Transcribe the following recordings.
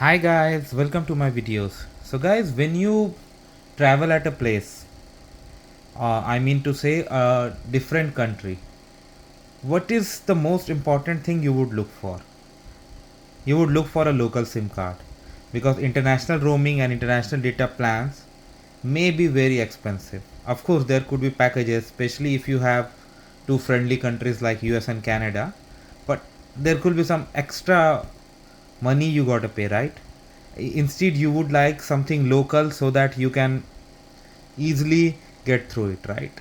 Hi guys, welcome to my videos. So guys, when you travel at a place, I mean to say a different country, what is the most important thing you would look for? You would look for a local SIM card because international roaming and international data plans may be very expensive. Of course, there could be packages, especially if you have two friendly countries like US and Canada, but there could be some extra money you got to pay, right? Instead, you would like something local so that you can easily get through it, right?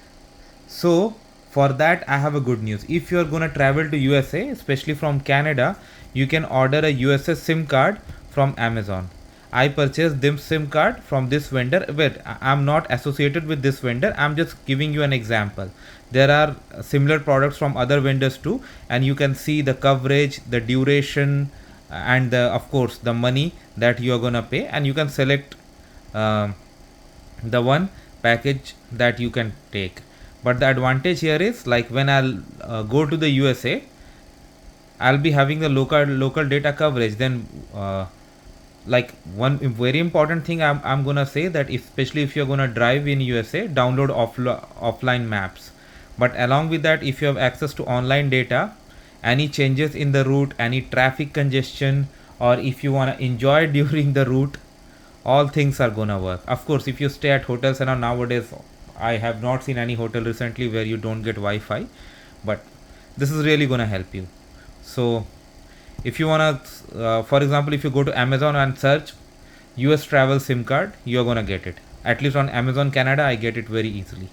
So for that I have a good news. If you're gonna travel to USA, especially from Canada, you can order a USA SIM card from Amazon. I purchased this SIM card from this vendor. Wait, I'm not associated with this vendor, I'm just giving you an example. There are similar products from other vendors too, and you can see the coverage, the duration, and of course the money that you are gonna pay, and you can select um, the one package that you can take. But the advantage here is, like, when I'll go to the USA, I'll be having the local data coverage. Then like, one very important thing I'm gonna say, that especially if you're gonna drive in USA, download offline maps. But along with that, if you have access to online data, any changes in the route, any traffic congestion, or if you want to enjoy during the route, all things are gonna work. Of course, if you stay at hotels, and nowadays I have not seen any hotel recently where you don't get Wi-Fi, but this is really gonna help you. So if you wanna, for example, if you go to Amazon and search US travel SIM card, you're gonna get it. At least on Amazon Canada, I get it very easily,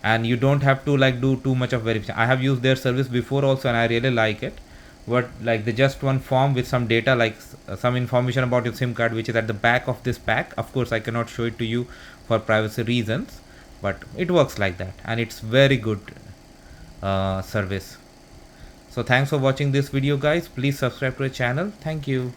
and you don't have to like do too much of verification. I have used their service before also, and I really like it. But like, the just one form with some data, like some information about your SIM card, which is at the back of this pack. Of course, I cannot show it to you for privacy reasons, but it works like that, and it's very good service. So thanks for watching this video guys. Please subscribe to the channel. Thank you.